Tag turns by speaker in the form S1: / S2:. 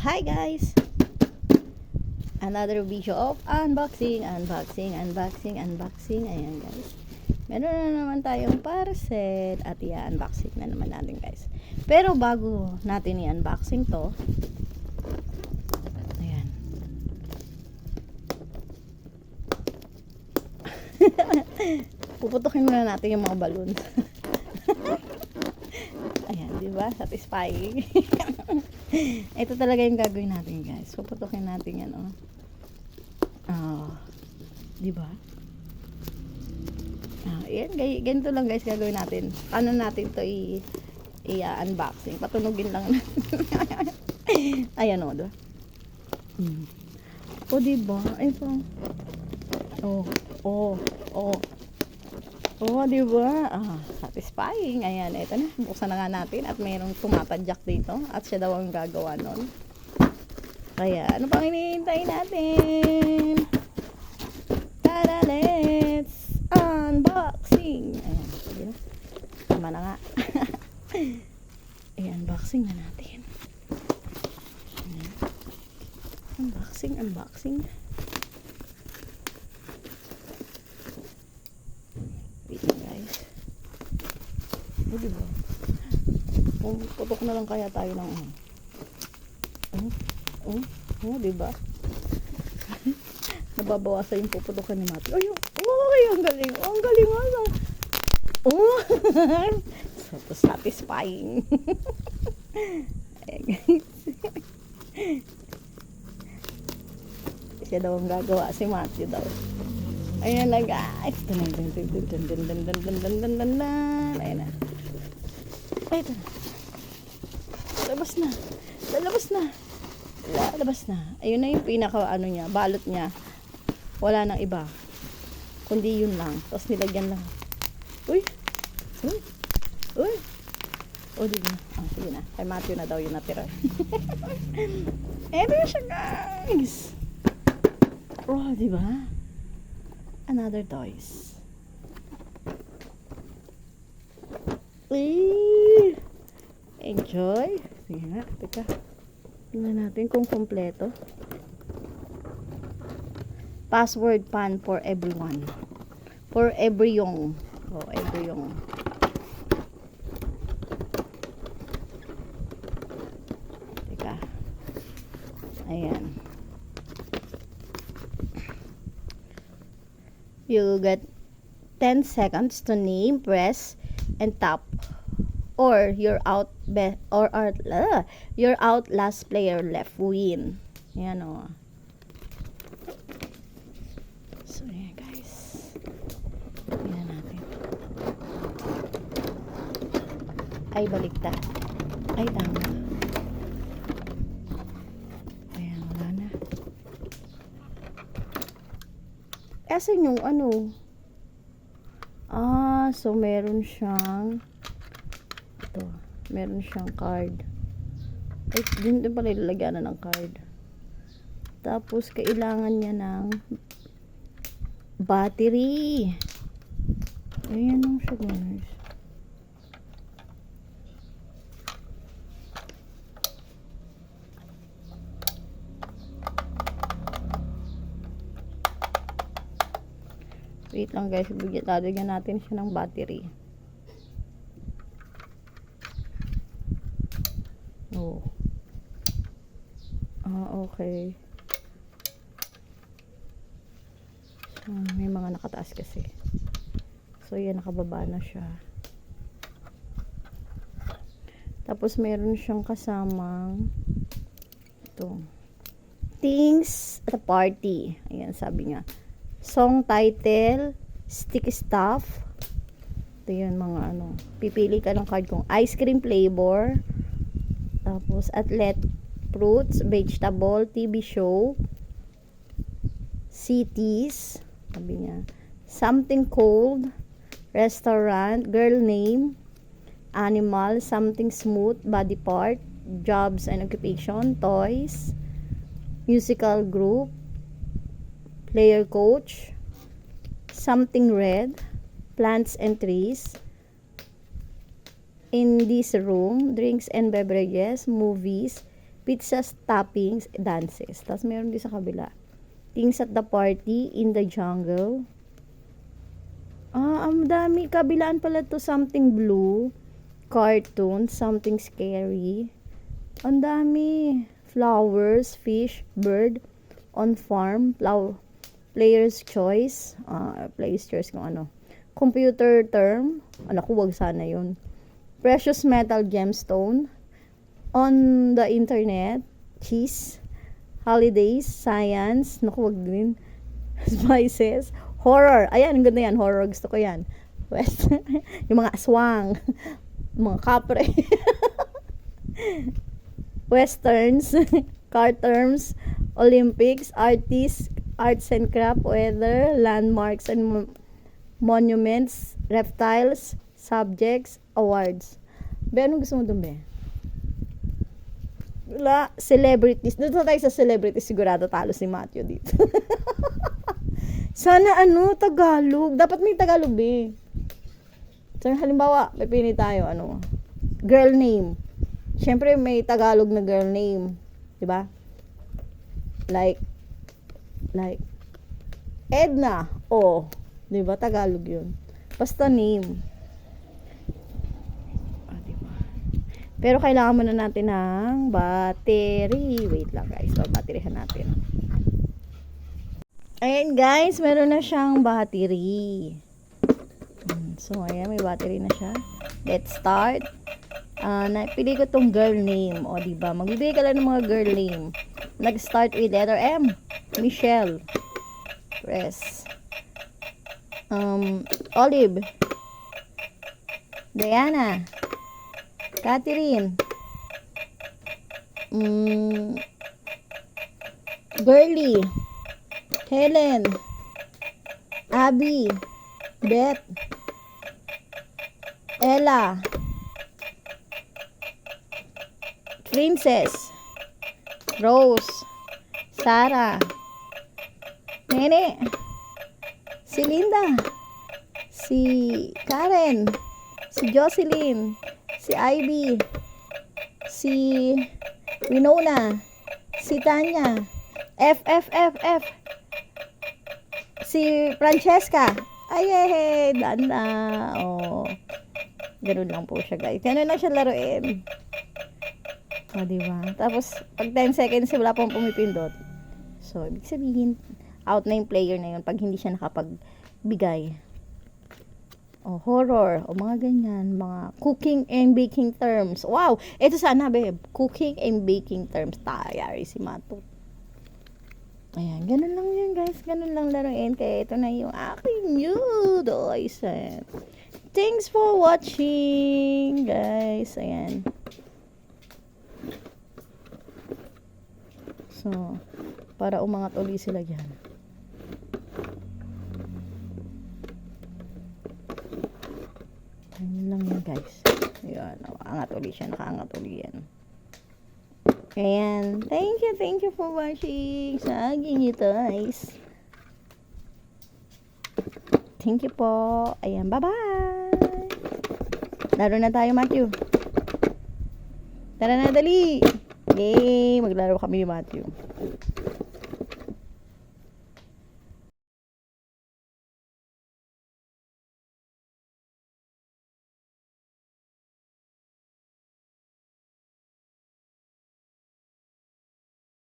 S1: Hi guys! Another video of unboxing. Ayan guys. Meron na naman tayong parcel at i-unboxing na naman natin guys. Pero bago natin i-unboxing to, ayan. Puputukin muna natin yung mga balloons. Ayan, diba? Satisfying. Ito talaga yung gagawin natin guys. Puputukin natin yan, oh. Diba? Yan, ganito lang guys gagawin natin. Paano natin to i-unboxing? Patunugin lang natin. Ayan, oh, diba? O, diba? Ito. Diba? Satisfying. Ayan, ito na. Buksan na nga natin at mayroong tumatadyak dito. At siya daw ang gagawa nun. Kaya, ano pang hinihintay natin? Tara, let's unboxing. Ayan, sige na. Tama na nga. I-unboxing na natin. Ayan. Unboxing. Wait guys. O, diba? Putok na lang kaya tayo ng diba? Nababawasan yung puputokan ni Mati. Ay, ang galing. Ang galing mo. So satisfying. Ayan guys. Siya daw ang gagawa, si Matthew daw. Ayan na guys. Ayan na. Ito na. Lalabas na. Ayun na yung pinaka niya, balot niya. Wala nang iba. Kundi yun lang. Tapos nilagyan lang. Uy. O, diba? Sige na. Kay Matthew na daw yung natira. Eto na siya guys. Oh, diba? Another toys. Enjoy. Sige nga, teka. Tingnan natin kung kompleto. Password pan for everyone. For everyone. Everyone. Teka. Ayan. You get 10 seconds to name, press, and tap. Or you're out last player left win. Yan o. So yan guys. Tingnan natin. Ay baliktad. Ay tama. Ayan, wala na. Asan yung so meron siyang card. Ay, din pala ilalagyan na ng card. Tapos, kailangan niya ng battery. Ayan lang siya, guys. Wait lang guys, lalagyan natin siya ng battery. Okay. May mga nakataas kasi. So, yan, nakababa na siya. Tapos, meron siyang kasamang things at a party. Ayan, sabi nga. Song title, sticky stuff. Ito yun, mga pipili ka ng card kung ice cream flavor. Tapos, athlete, fruits, vegetable, TV show, cities, sabi niya, something cold, restaurant, girl name, animal, something smooth, body part, jobs and occupation, toys, musical group, player coach, something red, plants and trees, in this room, drinks and beverages, movies, Pizzas, toppings, dances. Tapos meron din sa kabila. Things at the party, in the jungle. Ang dami. Kabilaan pala to, something blue. Cartoon, something scary. Ang dami. Flowers, fish, bird, on farm, player's choice. Player's choice kung ano. Computer term. Naku, wag sana yun. Precious metal gemstone. On the internet. Cheese. Holidays. Science. Naku, wag din. Spices. Horror. Ayan, ang ganda yan. Horror. Gusto ko yan. Yung mga aswang. Mga kapre. Westerns. Car terms. Olympics. Artists. Arts and craft. Weather. Landmarks and monuments. Reptiles. Subjects. Awards. Be, anong gusto mo dun, be? Wala. Celebrities. Dito tayo sa celebrities. Sigurado talo si Matthew dito. Sana Tagalog. Dapat may Tagalog, be. So, halimbawa, may pili tayo, girl name. Siyempre, may Tagalog na girl name. Diba? Like, Edna. Diba? Tagalog yun. Basta name. Diba? Pero kailangan muna natin ng battery. Wait lang, guys. Babaterihan natin. Ayan, guys. Meron na siyang battery. So, ayan, may battery na siya. Let's start. Napili ko tong girl name. Diba? Magbibigay ka lang ng mga girl name. Nag-start with letter M. Michelle. Press. Olive. Diana. Catherine. Girly. Helen. Abby. Beth. Ella. Princess. Rose. Sarah. Nene. Si Linda. Si Karen. Si Jocelyn. Si Ivy. Si Winona. Si Tanya. F. Si Francesca. Ay, danda. Ganun lang po siya, guys. Ganun lang siya laruin. Diba? Tapos, pag 10 seconds, wala pang pumipindot. So, ibig sabihin, out na yung player na yun pag hindi siya nakapagbigay. Horror. Mga ganyan. Mga cooking and baking terms. Wow! Ito sana, babe. Cooking and baking terms. Tayari si Mato. Ayan, ganun lang yun, guys. Ganun lang laruin. Kaya ito na yung aking nude. Thanks for watching, guys. Ayan. So, para umangat uli sila dyan. Ayan lang yun, guys. Ayan, angat uli siya. Nakaangat uli yan. Ayan. Thank you for watching sa aking ito, guys. Thank you po. Ayan, bye-bye. Laro na tayo, Matthew. Tara na, dali. Yay, maglaro kami ni Matthew.